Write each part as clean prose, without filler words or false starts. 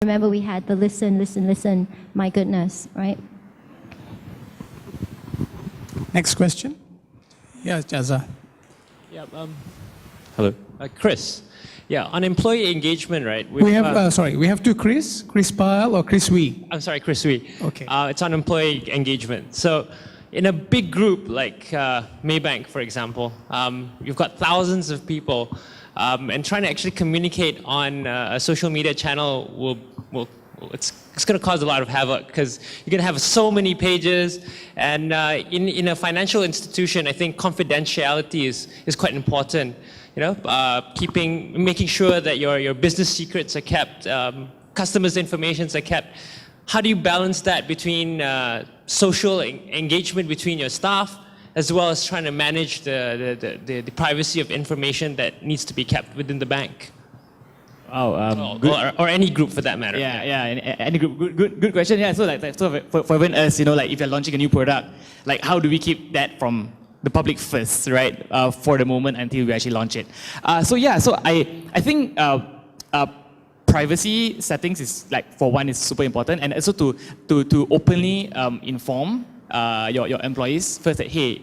Remember we had the listen, listen, listen, my goodness, right? Next question. Yes, Jaza. Yeah. Hello. Chris. Yeah, on employee engagement, right? We have two Chris Pyle or Chris Wee. I'm sorry, Chris Wee. Okay. It's on employee engagement. So in a big group like Maybank, for example, you've got thousands of people, and trying to actually communicate on a social media channel it's going to cause a lot of havoc because you're going to have so many pages, and in a financial institution, I think confidentiality is quite important. You know, making sure that your business secrets are kept, customers' information are kept. How do you balance that between social engagement between your staff, as well as trying to manage the privacy of information that needs to be kept within the bank? Or any group for that matter. Any group. Good question. Yeah, so for even us, like if you're launching a new product, like how do we keep that from the public first, right? For the moment until we actually launch it. So I think privacy settings is for one is super important, and also to openly inform your employees first that hey,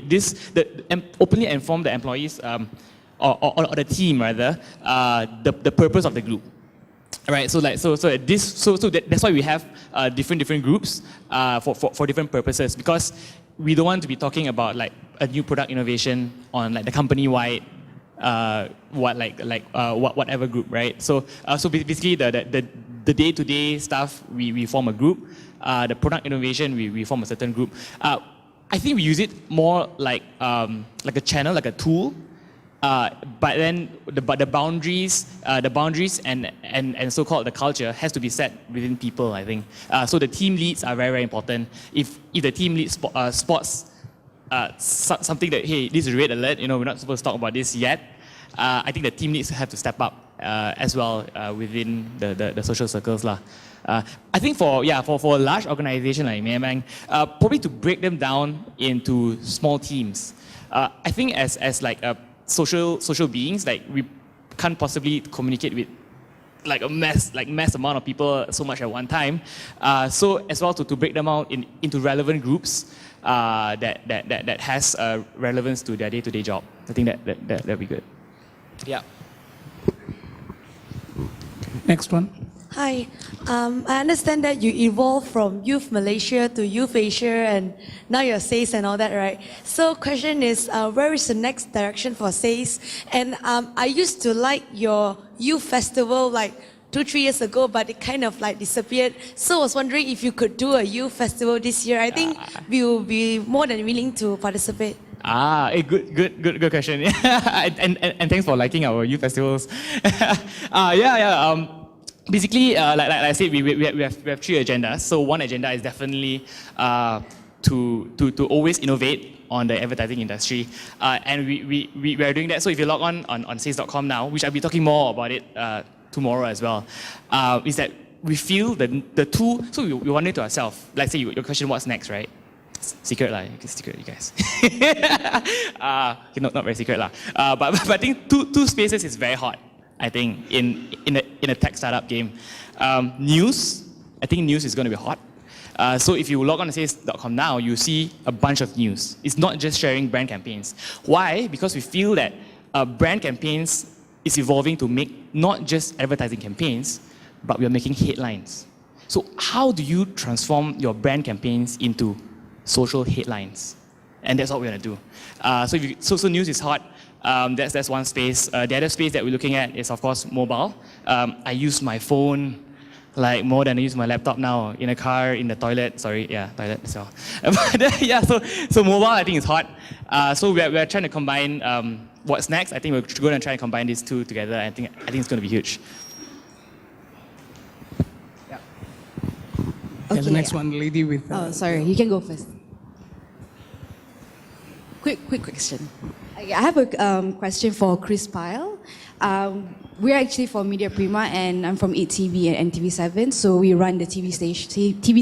openly inform the employees or the team rather the purpose of the group. Right, that's why we have different groups for different purposes, because we don't want to be talking about a new product innovation on the company-wide whatever group, right? So basically the day-to-day stuff we form a group, the product innovation we form a certain group. I think we use it more like a channel, like a tool. But then the boundaries and so-called the culture has to be set within people, I think. So the team leads are very, very important. If the team lead spots something that, hey, this is red alert, we're not supposed to talk about this yet, I think the team leads have to step up as well within the social circles. I think for a large organization like Maybank, probably to break them down into small teams. I think as social beings, we can't possibly communicate with a mass amount of people so much at one time. So as well to break them out into relevant groups that has relevance to their day-to-day job. I think that'd be good. Yeah. Next one. Hi, I understand that you evolved from Youth Malaysia to Youth Asia, and now you're SAYS and all that, right? So question is, where is the next direction for SAYS? And I used to like your youth festival 2-3 years ago, but it kind of disappeared. So I was wondering if you could do a youth festival this year. I think we will be more than willing to participate. Good question. and thanks for liking our youth festivals. Basically, like I said, we have 3 agendas. So one agenda is definitely to always innovate on the advertising industry, and we are doing that. So if you log on says.com now, which I'll be talking more about it tomorrow as well, is that we feel the two. So we wonder to ourselves, like say your question, what's next, right? Secret lah, secret, you guys. Not very secret lah. But I think two spaces is very hot. I think in a tech startup game, news. I think news is going to be hot. So if you log on to says.com now, you see a bunch of news. It's not just sharing brand campaigns. Why? Because we feel that brand campaigns is evolving to make not just advertising campaigns, but we are making headlines. So how do you transform your brand campaigns into social headlines? And that's what we're going to do. So news is hot. That's one space. The other space that we're looking at is, of course, mobile. I use my phone more than I use my laptop now, in a car, in the toilet. Sorry, yeah, toilet as well. So mobile, I think, is hot. So we're trying to combine what's next. I think we're going to try and combine these two together. I think it's going to be huge. Yeah. Okay, the next one, lady with... sorry, you can go first. Quick question. I have a question for Chris Pyle. We're actually from Media Prima, and I'm from 8TV and NTV7, so we run the TV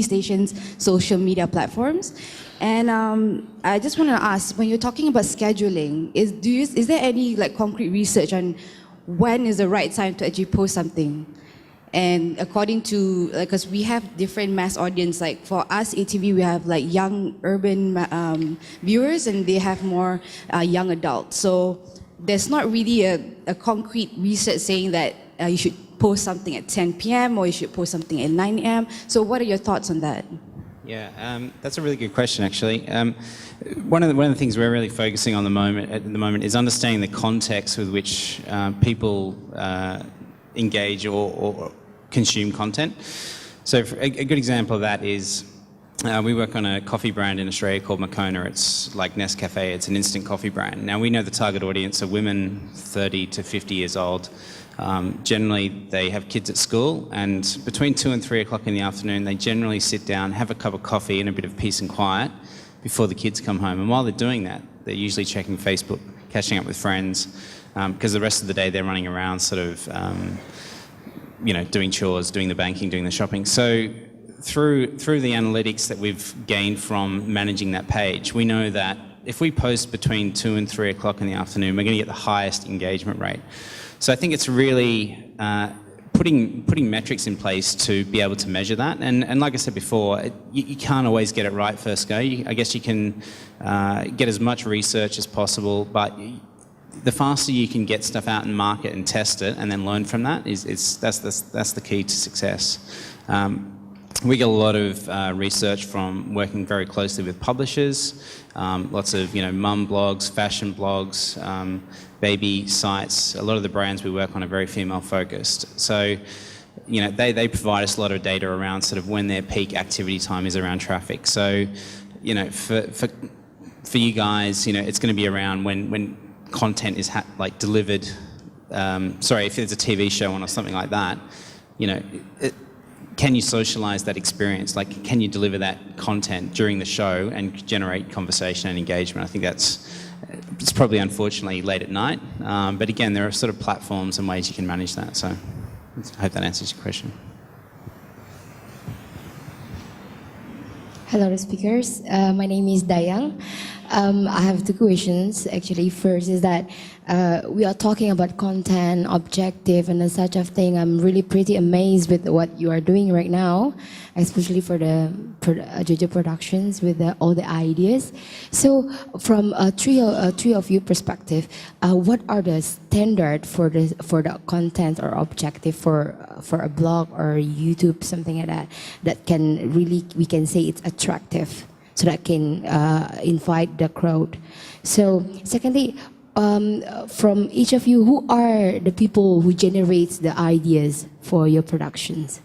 station's social media platforms. And I just want to ask, when you're talking about scheduling, is there any concrete research on when is the right time to actually post something? And according to, because we have different mass audience, like for us, ATV, we have like young urban viewers and they have more young adults. So there's not really a concrete research saying that you should post something at 10 p.m. or you should post something at 9 a.m. So what are your thoughts on that? Yeah, that's a really good question, actually. One of the things we're really focusing on at the moment is understanding the context with which people engage or consume content. So a good example of that is we work on a coffee brand in Australia called Moccona. It's like Nescafe. It's an instant coffee brand. Now we know the target audience are women 30 to 50 years old. Generally, they have kids at school, and between 2 and 3 o'clock in the afternoon, they generally sit down, have a cup of coffee and a bit of peace and quiet before the kids come home. And while they're doing that, they're usually checking Facebook, catching up with friends, because the rest of the day they're running around sort of, doing chores, doing the banking, doing the shopping. So through the analytics that we've gained from managing that page, we know that if we post between 2 and 3 o'clock in the afternoon, we're going to get the highest engagement rate. So I think it's really putting metrics in place to be able to measure that. And like I said before, you can't always get it right first go. I guess you can get as much research as possible, but the faster you can get stuff out and market and test it and then learn from that that's the key to success. We get a lot of research from working very closely with publishers, lots of mum blogs, fashion blogs, baby sites. A lot of the brands we work on are very female focused. So, they provide us a lot of data around sort of when their peak activity time is around traffic. So, for you guys, it's going to be around when content is delivered. If there's a TV show on or something like that, can you socialize that experience? Like, can you deliver that content during the show and generate conversation and engagement? I think it's probably unfortunately late at night. But again, there are sort of platforms and ways you can manage that. So I hope that answers your question. Hello, the speakers. My name is Dayang. I have two questions, actually. First is that we are talking about content, objective, and such of thing. I'm really pretty amazed with what you are doing right now, especially for the JoJo Productions with all the ideas. So from three of you perspective, what are the standard for the content or objective for a blog or YouTube, something like that can really, we can say it's attractive, so that can invite the crowd. So secondly, from each of you, who are the people who generates the ideas for your productions?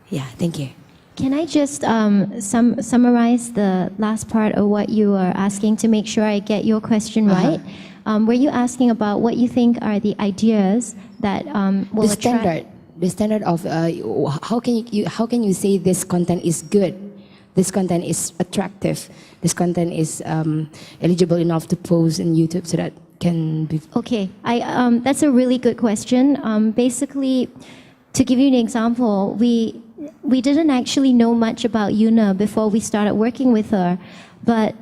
Yeah, thank you. Can I just summarize the last part of what you are asking to make sure I get your question right? Were you asking about what you think are the ideas that will attract? The standard of how can you say this content is good, this content is attractive, this content is eligible enough to post on YouTube, so that can be... Okay, that's a really good question. Basically, to give you an example, we didn't actually know much about Yuna before we started working with her, but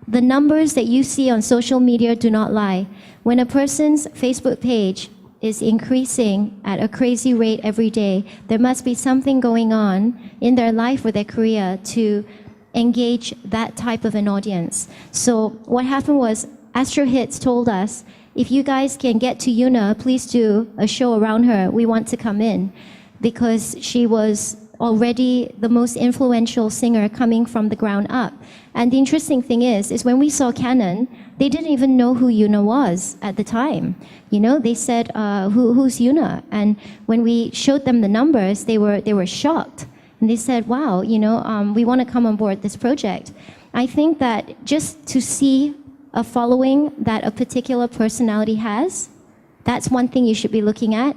the numbers that you see on social media do not lie. When a person's Facebook page is increasing at a crazy rate every day, there must be something going on in their life or their career to engage that type of an audience. So what happened was, Astro Hits told us, if you guys can get to Yuna, please do a show around her. We want to come in, because she was already the most influential singer coming from the ground up. And the interesting thing is when we saw Canon, they didn't even know who Yuna was at the time. They said, who's Yuna? And when we showed them the numbers, they were shocked. And they said, wow, we want to come on board this project. I think that just to see a following that a particular personality has, that's one thing you should be looking at.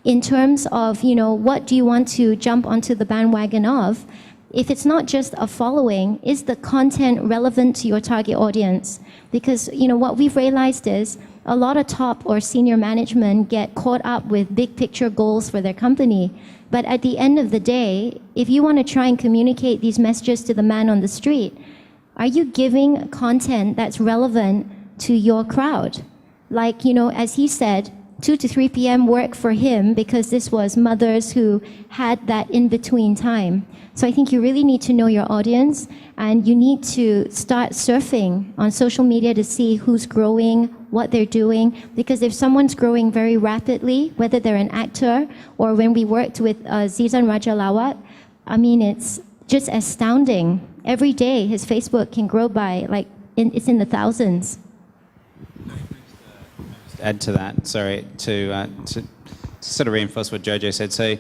In terms of, what do you want to jump onto the bandwagon of? If it's not just a following, is the content relevant to your target audience? Because, what we've realized is a lot of top or senior management get caught up with big picture goals for their company. But at the end of the day, if you want to try and communicate these messages to the man on the street, are you giving content that's relevant to your crowd? Like, as he said, 2 to 3 p.m. work for him because this was mothers who had that in-between time. So I think you really need to know your audience, and you need to start surfing on social media to see who's growing, what they're doing, because if someone's growing very rapidly, whether they're an actor or when we worked with Zizan Rajalawat, I mean, it's just astounding. Every day his Facebook can grow by, it's in the thousands. Add to that, sorry, to sort of reinforce what Jojo said. So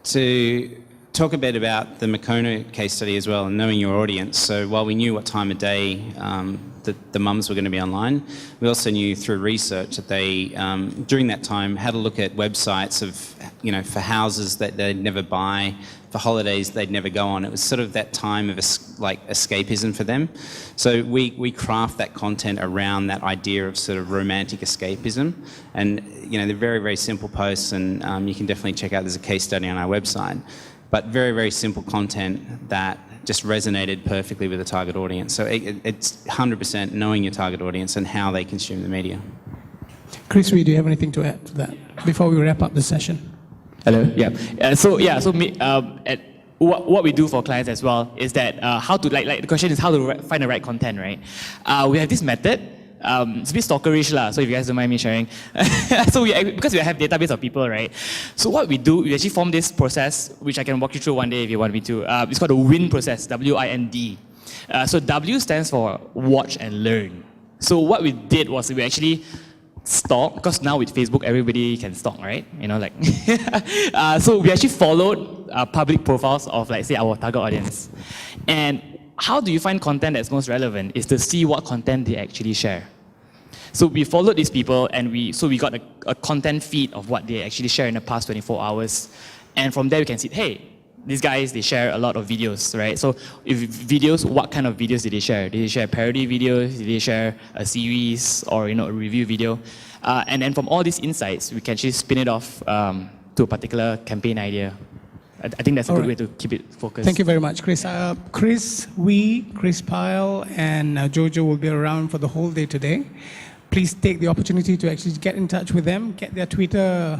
to talk a bit about the Makono case study as well and knowing your audience. So while we knew what time of day the mums were going to be online, we also knew through research that they, during that time, had a look at websites of, for houses that they'd never buy, for holidays they'd never go on. It was sort of that time of escapism for them. So we craft that content around that idea of sort of romantic escapism. And, they're very, very simple posts, and you can definitely check out, there's a case study on our website. But very, very simple content that just resonated perfectly with the target audience. So it's 100% knowing your target audience and how they consume the media. Chris, do you have anything to add to that before we wrap up the session? Hello. Yeah. What we do for clients as well is that how to the question is how to find the right content, right? We have this method. It's a bit stalkerish lah, so if you guys don't mind me sharing. So because we have database of people, right? So what we do, we actually form this process, which I can walk you through one day if you want me to. It's called the WIND process, W-I-N-D. So W stands for watch and learn. So what we did was we actually stalk, because now with Facebook everybody can stalk, right? So we actually followed public profiles of, say, our target audience. And how do you find content that's most relevant is to see what content they actually share. So we followed these people, and we got a content feed of what they actually share in the past 24 hours. And from there we can see, hey, these guys, they share a lot of videos, right? So if videos, what kind of videos did they share? Did they share parody videos? Did they share a series or a review video? And then from all these insights, we can actually spin it off to a particular campaign idea. I think that's a good way to keep it focused. Thank you very much, Chris. Chris Pyle, and Jojo will be around for the whole day today. Please take the opportunity to actually get in touch with them, get their Twitter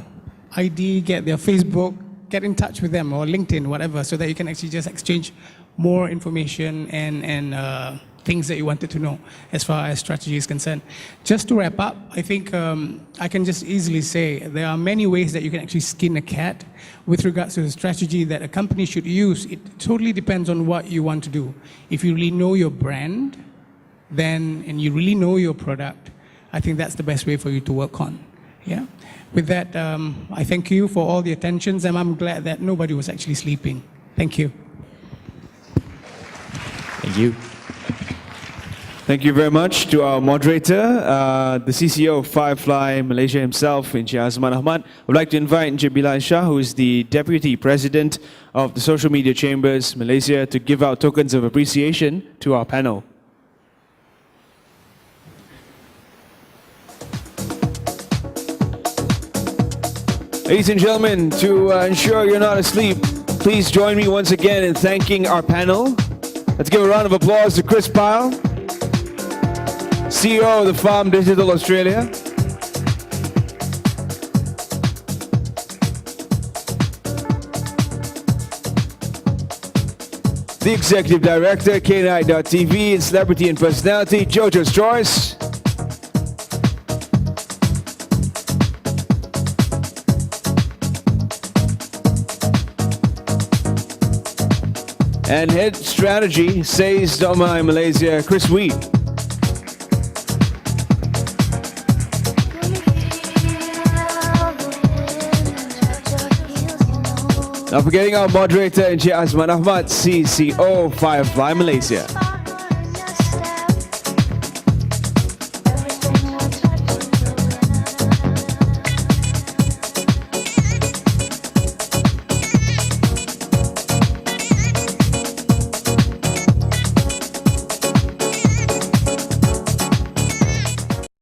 ID, get their Facebook, get in touch with them, or LinkedIn, whatever, so that you can actually just exchange more information and things that you wanted to know as far as strategy is concerned. Just to wrap up, I think I can just easily say there are many ways that you can actually skin a cat with regards to the strategy that a company should use. It totally depends on what you want to do. If you really know your brand, and you really know your product, I think that's the best way for you to work on. Yeah. With that, I thank you for all the attentions, and I'm glad that nobody was actually sleeping. Thank you. Thank you. Thank you very much to our moderator, the CCO of Firefly Malaysia himself, Encik Azman Ahmad. I would like to invite Encik Bilal Shah, who is the Deputy President of the Social Media Chambers Malaysia, to give out tokens of appreciation to our panel. Ladies and gentlemen, to ensure you're not asleep, please join me once again in thanking our panel. Let's give a round of applause to Chris Pyle, CEO of the Farm Digital Australia. The Executive Director, K9.TV, and Celebrity and Personality, Jojo's Choice. And Head Strategy, Says Domai Malaysia, Chris Wee. Not forgetting our moderator, Encik Azman Ahmad, CCO, Firefly Malaysia.